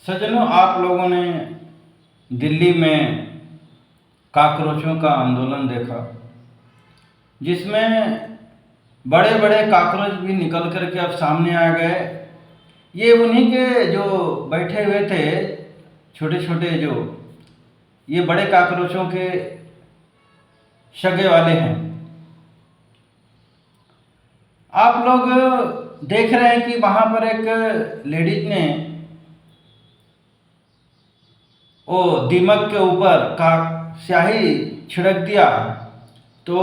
सज्जनों, आप लोगों ने दिल्ली में काकरोचों का आंदोलन देखा, जिसमें बड़े बड़े काकरोच भी निकल कर के अब सामने आ गए। ये उन्हीं के जो बैठे हुए थे, छोटे छोटे, जो ये बड़े काकरोचों के सगे वाले हैं। आप लोग देख रहे हैं कि वहाँ पर एक लेडीज ने वो दीमक के ऊपर का स्याही छिड़क दिया, तो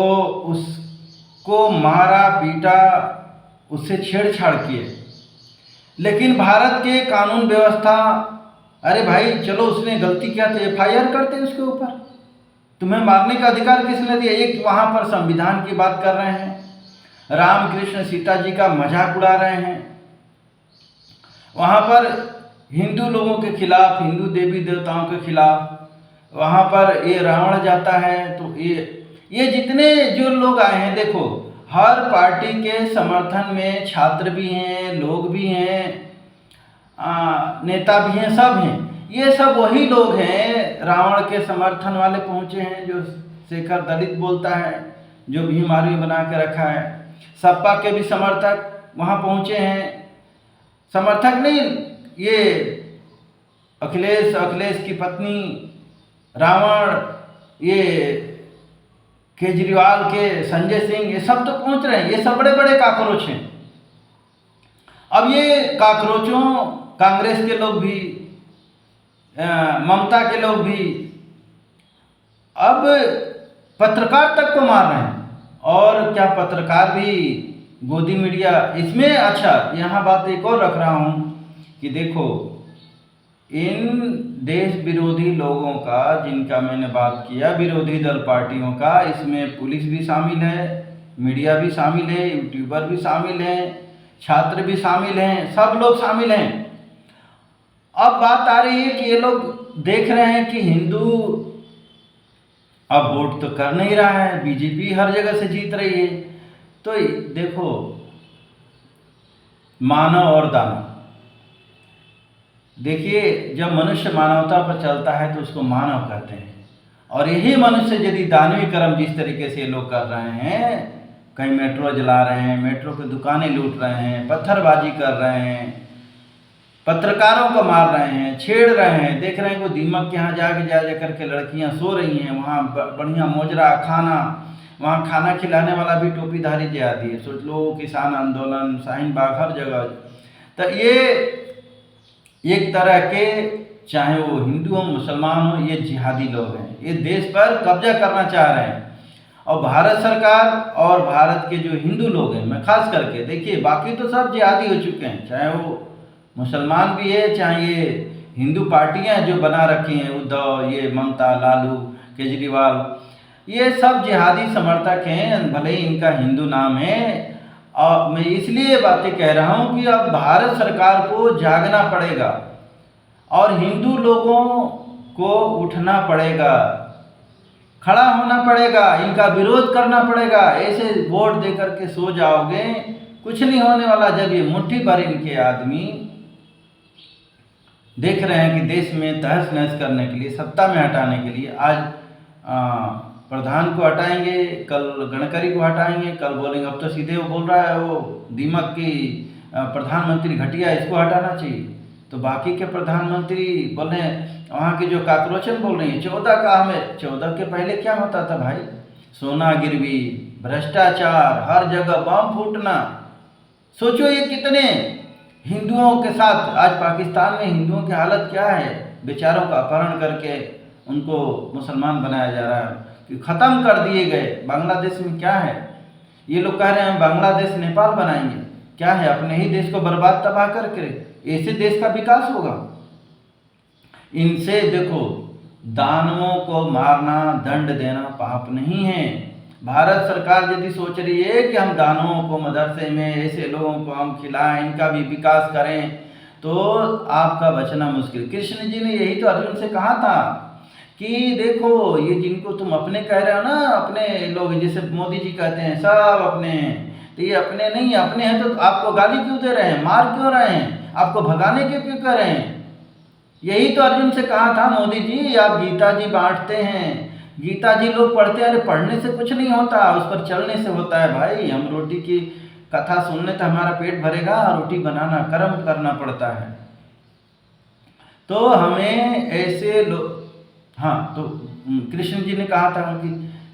उसको मारा पीटा, उससे छेड़छाड़ किए। लेकिन भारत के कानून व्यवस्था, अरे भाई चलो उसने गलती किया तो एफआईआर करते उसके ऊपर। तुम्हें मारने का अधिकार किसने दिया? एक वहाँ पर संविधान की बात कर रहे हैं, रामकृष्ण सीता जी का मजाक उड़ा रहे हैं। वहाँ पर हिंदू लोगों के खिलाफ, हिंदू देवी देवताओं के खिलाफ वहाँ पर ये रावण जाता है। तो ये जितने जो लोग आए हैं, देखो हर पार्टी के समर्थन में छात्र भी हैं, लोग भी हैं, नेता भी हैं, सब हैं। ये सब वही लोग हैं, रावण के समर्थन वाले पहुँचे हैं, जो शेखर दलित बोलता है, जो भीम आर्मी बना के रखा है। सपा के भी समर्थक वहाँ पहुँचे हैं, समर्थक नहीं, ये अखिलेश की पत्नी, रावण, ये केजरीवाल के संजय सिंह, ये सब तो पहुंच रहे हैं। ये सब बड़े बड़े काकरोच हैं। अब ये काकरोचों, कांग्रेस के लोग भी, ममता के लोग भी अब पत्रकार तक को मार रहे हैं। और क्या पत्रकार भी गोदी मीडिया इसमें? अच्छा, यहाँ बात एक और रख रहा हूँ कि देखो, इन देश विरोधी लोगों का, जिनका मैंने बात किया, विरोधी दल पार्टियों का, इसमें पुलिस भी शामिल है, मीडिया भी शामिल है, यूट्यूबर भी शामिल हैं, छात्र भी शामिल हैं, सब लोग शामिल हैं। अब बात आ रही है कि ये लोग देख रहे हैं कि हिंदू अब वोट तो कर नहीं रहा है, बीजेपी हर जगह से जीत रही है। तो देखो, मानव और दानव, देखिए जब मनुष्य मानवता पर चलता है तो उसको मानव कहते हैं। और यही मनुष्य यदि दानवी कर्म जिस तरीके से लोग कर रहे हैं, कहीं मेट्रो जला रहे हैं, मेट्रो की दुकानें लूट रहे हैं, पत्थरबाजी कर रहे हैं, पत्रकारों को मार रहे हैं, छेड़ रहे हैं। देख रहे हैं वो दीमक के यहाँ जा करके लड़कियाँ सो रही हैं, वहाँ बढ़िया मोजरा खाना, वहाँ खाना खिलाने वाला भी टोपीधारी जिहादी है। सोच लो, किसान आंदोलन, शाहीन बाग, हर जगह। तो ये एक तरह के, चाहे वो हिंदू हो मुसलमान हो, ये जिहादी लोग हैं, ये देश पर कब्जा करना चाह रहे हैं। और भारत सरकार और भारत के जो हिंदू लोग हैं, मैं खास करके, देखिए बाकी तो सब जिहादी हो चुके हैं, चाहे वो मुसलमान भी है, चाहे ये हिंदू पार्टियां जो बना रखी हैं, उद्धव, ये ममता, लालू, केजरीवाल, ये सब जिहादी समर्थक हैं, भले ही इनका हिंदू नाम है। और मैं इसलिए बातें कह रहा हूँ कि अब भारत सरकार को जागना पड़ेगा और हिंदू लोगों को उठना पड़ेगा, खड़ा होना पड़ेगा, इनका विरोध करना पड़ेगा। ऐसे वोट दे करके सो जाओगे, कुछ नहीं होने वाला। जब ये मुट्ठी भर इनके आदमी देख रहे हैं कि देश में तहस नहस करने के लिए, सत्ता में हटाने के लिए, आज प्रधान को हटाएंगे, कल गडकरी को हटाएंगे, कल बोलेंगे, अब तो सीधे वो बोल रहा है, वो दीमक की प्रधानमंत्री घटिया, इसको हटाना चाहिए। तो बाकी के प्रधानमंत्री बोल रहे हैं, वहाँ की जो काकरोचन बोल रही है 14 का, हमें 14 के पहले क्या होता था भाई? सोना गिरवी, भ्रष्टाचार, हर जगह बम फूटना। सोचो ये कितने हिंदुओं के साथ, आज पाकिस्तान में हिंदुओं की हालत क्या है? बेचारों का अपहरण करके उनको मुसलमान बनाया जा रहा है, ख़त्म कर दिए गए। बांग्लादेश में क्या है? ये लोग कह रहे हैं हम बांग्लादेश नेपाल बनाएंगे। क्या है? अपने ही देश को बर्बाद तबाह करके, ऐसे देश का विकास होगा? इनसे देखो, दानवों को मारना, दंड देना पाप नहीं है। भारत सरकार यदि सोच रही है कि हम दानवों को मदरसे में, ऐसे लोगों को हम खिलाएं, इनका भी विकास करें, तो आपका बचना मुश्किल। कृष्ण जी ने यही तो अर्जुन से कहा था कि देखो, ये जिनको तुम अपने कह रहे हो ना, अपने लोग, जैसे मोदी जी कहते हैं सब अपने हैं, तो ये अपने नहीं, अपने हैं तो आपको गाली क्यों दे रहे हैं, मार क्यों रहे हैं, आपको भगाने क्यों क्यों कर रहे हैं? यही तो अर्जुन से कहा था, मोदी जी आप गीता जी बांटते हैं, गीता जी लोग पढ़ते हैं, अरे पढ़ने से कुछ नहीं होता, उस पर चलने से होता है भाई। हम रोटी की कथा सुनने तो हमारा पेट भरेगा, रोटी बनाना कर्म करना पड़ता है। तो हमें ऐसे लोग, हाँ तो कृष्ण जी ने कहा था कि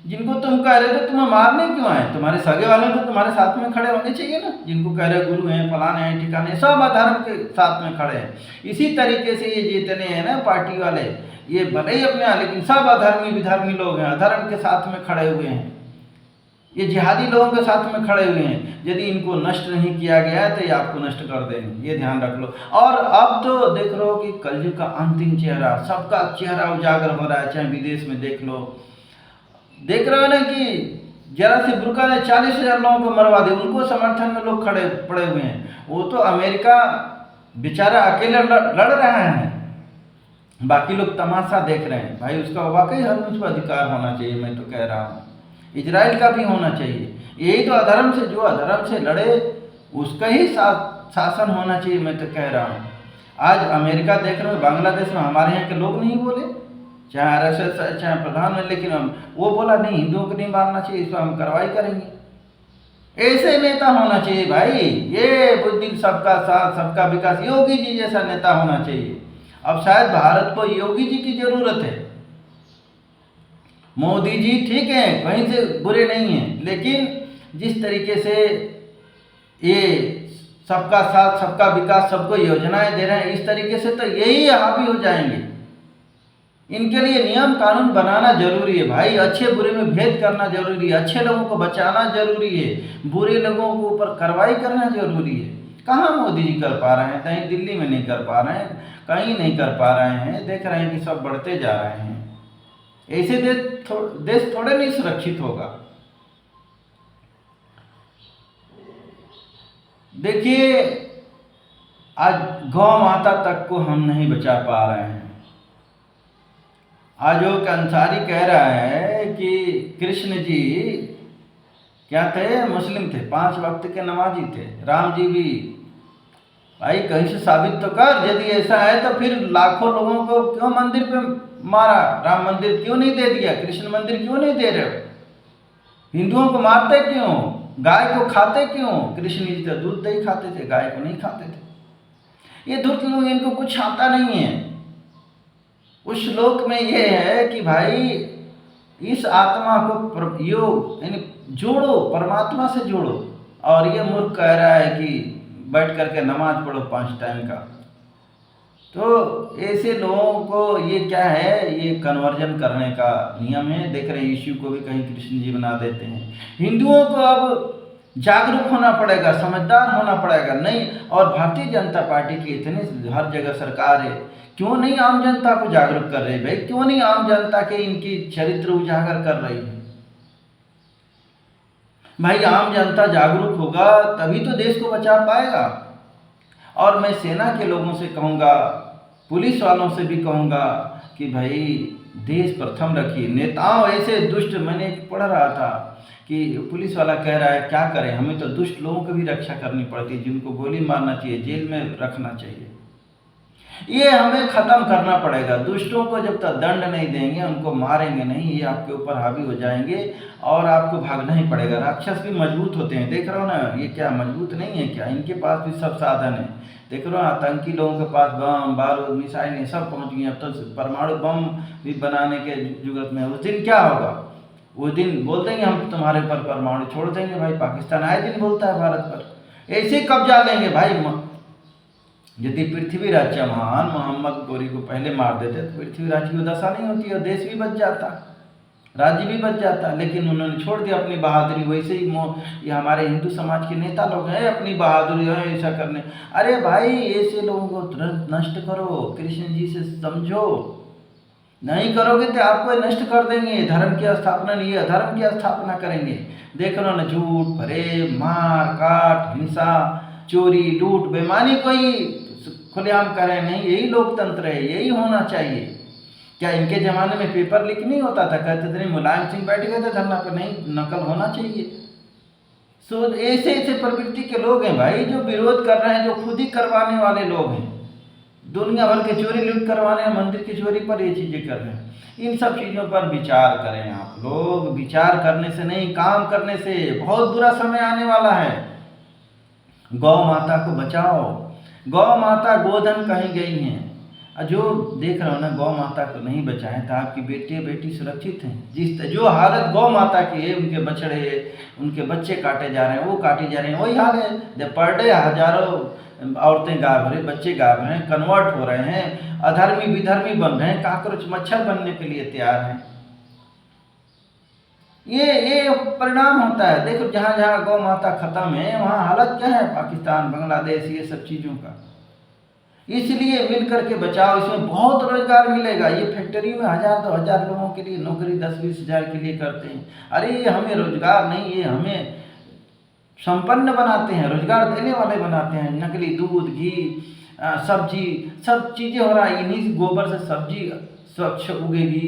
जिनको तुम कह रहे थे तुम्हें मारने क्यों आए, तुम्हारे सगे वाले तो तुम्हारे साथ में खड़े होने चाहिए ना, जिनको कह रहे गुरु हैं फलाने हैं ठिकाने, सब अधर्म के साथ में खड़े हैं। इसी तरीके से ये जितने हैं ना पार्टी वाले, ये भले ही अपने हैं लेकिन सब अधर्मी विधर्मी लोग हैं, अधर्म के साथ में खड़े हुए हैं, ये जिहादी लोगों के साथ में खड़े हुए हैं। यदि इनको नष्ट नहीं किया गया है तो ये आपको नष्ट कर देंगे, ये ध्यान रख लो। और अब तो देख लो कि कलयुग का अंतिम चेहरा, सबका चेहरा उजागर हो रहा है, चाहे विदेश में देख लो, देख रहे हो ना कि जरा से बुर्का ने 40,000 लोगों को मरवा दे, उनको समर्थन में लोग खड़े पड़े हुए हैं। वो तो अमेरिका बेचारा अकेले लड़ रहा है, बाकी लोग तमाशा देख रहे हैं। भाई उसका वाकई हर कुछ पर अधिकार होना चाहिए, मैं तो कह रहा हूँ इजराइल का भी होना चाहिए। यही तो अधर्म से, जो अधर्म से लड़े उसका ही शासन होना चाहिए, मैं तो कह रहा हूँ। आज अमेरिका देख रहे हो, बांग्लादेश में हमारे यहाँ के लोग नहीं बोले, चाहे RSS है चाहे प्रधानमंत्री, लेकिन हम वो बोला नहीं हिंदुओं को नहीं मारना चाहिए, इस पर हम कार्रवाई करेंगे। ऐसे नेता होना चाहिए भाई, ये बुद्धि सबका साथ सबका विकास, योगी जी जैसा नेता होना चाहिए। अब शायद भारत को योगी जी की जरूरत है। मोदी जी ठीक है, कहीं से बुरे नहीं हैं, लेकिन जिस तरीके से ये सबका साथ सबका विकास सबको योजनाएं दे रहे हैं, इस तरीके से तो यही हावी हो जाएंगे। इनके लिए नियम कानून बनाना जरूरी है भाई, अच्छे बुरे में भेद करना जरूरी है, अच्छे लोगों को बचाना जरूरी है, बुरे लोगों के ऊपर कार्रवाई करना जरूरी है। कहाँ मोदी जी कर पा रहे हैं, कहीं दिल्ली में नहीं कर पा रहे हैं, कहीं नहीं कर पा रहे हैं, देख रहे हैं कि सब बढ़ते जा रहे हैं। ऐसे देश थोड़े नहीं सुरक्षित होगा। देखिए आज गौ माता तक को हम नहीं बचा पा रहे हैं। आजोक अंसारी कह रहा है कि कृष्ण जी क्या थे, मुस्लिम थे, 5 वक्त के नमाजी थे, राम जी भी। भाई कहीं से साबित तो कर, यदि ऐसा है तो फिर लाखों लोगों को क्यों मंदिर पे मारा, राम मंदिर क्यों नहीं दे दिया, कृष्ण मंदिर क्यों नहीं दे रहे हो, हिंदुओं को मारते क्यों, गाय को खाते क्यों। कृष्ण जी तो दूध दही खाते थे, गाय को नहीं खाते थे। ये धूर्त लोग, इनको कुछ आता नहीं है। उस श्लोक में ये है कि भाई इस आत्मा को योग यानी जोड़ो, परमात्मा से जोड़ो, और ये मूर्ख कह रहा है कि बैठ करके नमाज पढ़ो 5 टाइम का। तो ऐसे लोगों को ये क्या है, ये कन्वर्जन करने का नियम है। देख रहे हैं यीशु को भी कहीं कृष्ण जी बना देते हैं। हिंदुओं को अब जागरूक होना पड़ेगा, समझदार होना पड़ेगा। नहीं, और भारतीय जनता पार्टी की इतनी हर जगह सरकार है, क्यों नहीं आम जनता को जागरूक कर रही भाई, क्यों नहीं आम जनता के इनकी चरित्र उजागर कर रही है भाई। आम जनता जागरूक होगा तभी तो देश को बचा पाएगा। और मैं सेना के लोगों से कहूँगा, पुलिस वालों से भी कहूँगा कि भाई देश प्रथम रखिए। नेताओं ऐसे दुष्ट, मैंने पढ़ रहा था कि पुलिस वाला कह रहा है क्या करें, हमें तो दुष्ट लोगों की भी रक्षा करनी पड़ती है, जिनको गोली मारना चाहिए, जेल में रखना चाहिए। ये हमें ख़त्म करना पड़ेगा। दुष्टों को जब तक दंड नहीं देंगे, उनको मारेंगे नहीं, ये आपके ऊपर हावी हो जाएंगे और आपको भागना ही पड़ेगा। राक्षस भी मजबूत होते हैं, देख रहे हो ना, ये क्या मजबूत नहीं है क्या, इनके पास भी सब साधन है। देख रहे हो आतंकी लोगों के पास बम बारूद मिसाइलें सब पहुंच गई। अब तो परमाणु बम भी बनाने के जरूरत में। उस दिन क्या होगा, उस दिन बोल देंगे हम तुम्हारे पर परमाणु छोड़ देंगे। भाई पाकिस्तान आए दिन बोलता है भारत पर, ऐसे कब्जा लेंगे भाई। यदि पृथ्वीराज चौहान मोहम्मद गोरी को पहले मार देते तो पृथ्वीराज की दशा नहीं होती और देश भी बच जाता, राज्य भी बच जाता। लेकिन उन्होंने छोड़ दिया अपनी बहादुरी। वैसे ही ये हमारे हिंदू समाज के नेता लोग हैं, अपनी बहादुरी है ऐसा करने। अरे भाई ऐसे लोगों को तुरंत नष्ट करो, कृष्ण जी से समझो। नहीं करोगे तो आपको नष्ट कर देंगे। धर्म की स्थापना नहीं, अधर्म की स्थापना करेंगे। देख लो ना, झूठ फरेब मार काट हिंसा चोरी लूट बेईमानी कोई खुलेआम करें नहीं। यही लोकतंत्र है, यही होना चाहिए। क्या इनके ज़माने में पेपर लीक नहीं होता था, कहते थे नहीं मुलायम सिंह बैठ गए थे धरना पर, नहीं नकल होना चाहिए। सो ऐसे ऐसे प्रवृत्ति के लोग हैं भाई जो विरोध कर रहे हैं, जो खुद ही करवाने वाले लोग हैं। दुनिया भर के चोरी लूट करवाने हैं, मंदिर की चोरी पर ये चीज़ें कर रहे हैं। इन सब चीज़ों पर विचार करें आप लोग। विचार करने से नहीं, काम करने से। बहुत बुरा समय आने वाला है। गौ माता को बचाओ। गौ माता गोधन कहीं गई हैं। जो देख रहे हो ना, गौ माता को नहीं बचाएं तो आपकी बेटी सुरक्षित हैं। जो हालत गौ माता की है, उनके बछड़े, उनके बच्चे काटे जा रहे हैं, वो काटे जा रहे हैं, वही हाल है। जब पर डे हजारों औरतें गायब हो रही, बच्चे गायब हैं, कन्वर्ट हो रहे हैं, अधर्मी विधर्मी बन रहे हैं, काकरोच मच्छर बनने के लिए तैयार हैं। ये परिणाम होता है। देखो जहाँ जहाँ गौ माता खत्म है, वहाँ हालत क्या है, पाकिस्तान, बांग्लादेश, ये सब चीज़ों का। इसलिए मिल करके बचाओ। इसमें बहुत रोजगार मिलेगा। ये फैक्ट्री में 1000-2000 लोगों के लिए नौकरी 10-20 हज़ार के लिए करते हैं। अरे ये हमें रोजगार नहीं, ये हमें संपन्न बनाते हैं, रोजगार देने वाले बनाते हैं। नकली दूध, घी, सब्जी, सब चीज़ें हो रहा है। इन्हीं गोबर से सब्जी स्वच्छ उगेगी,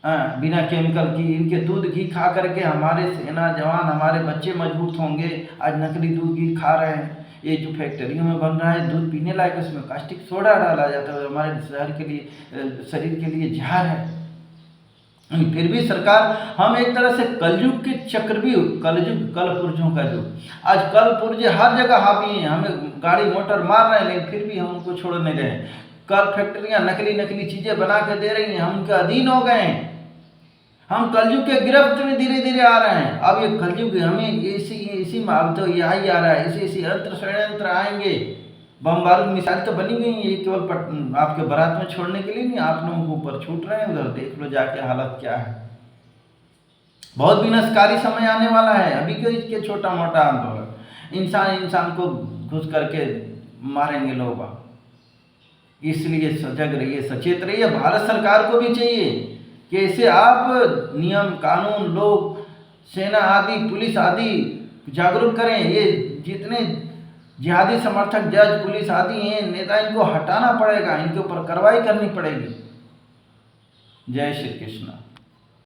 बिना केमिकल की। इनके दूध घी खा करके हमारे सेना जवान, हमारे बच्चे मजबूत होंगे। आज नकली दूध घी खा रहे हैं। ये जो फैक्ट्रियों में बन रहा है दूध पीने लायक, उसमें कास्टिक सोडा डाला जाता है, हमारे शरीर के लिए जहर है। फिर भी सरकार, हम एक तरह से कलयुग के चक्रव्यूह, कलपुर्जों का युग। आज कलपुर्जे हर जगह हावी हैं, हमें गाड़ी मोटर मार रहे हैं, लेकिन फिर भी हम उनको छोड़ नहीं रहे। कल फैक्ट्रियाँ नकली चीज़ें बना के दे रही हैं, हम उनके अधीन हो गए हैं। हम कलयुग के गिरफ्त में धीरे धीरे आ रहे हैं। अब ये कलयुग हमें इसी में अब तो यही आ रहा है। इसी यंत्र षड्यंत्र आएंगे। बम बारूद मिसाइल तो बनी गई, ये केवल आपके बारात में छोड़ने के लिए नहीं, आप लोगों को ऊपर छूट रहे हैं। उधर देख लो जाके हालत क्या है। बहुत विनाशकारी समय आने वाला है। अभी क्यों इसके छोटा मोटा आंदोलन, इंसान को घुस करके मारेंगे लोग। इसलिए सजग रहिए, सचेत रहिए। भारत सरकार को भी चाहिए कि ऐसे आप नियम कानून, लोग, सेना आदि, पुलिस आदि जागरूक करें। ये जितने जिहादी समर्थक, जज, पुलिस आदि हैं, नेता, इनको हटाना पड़ेगा, इनके ऊपर कार्रवाई करनी पड़ेगी। जय श्री कृष्ण।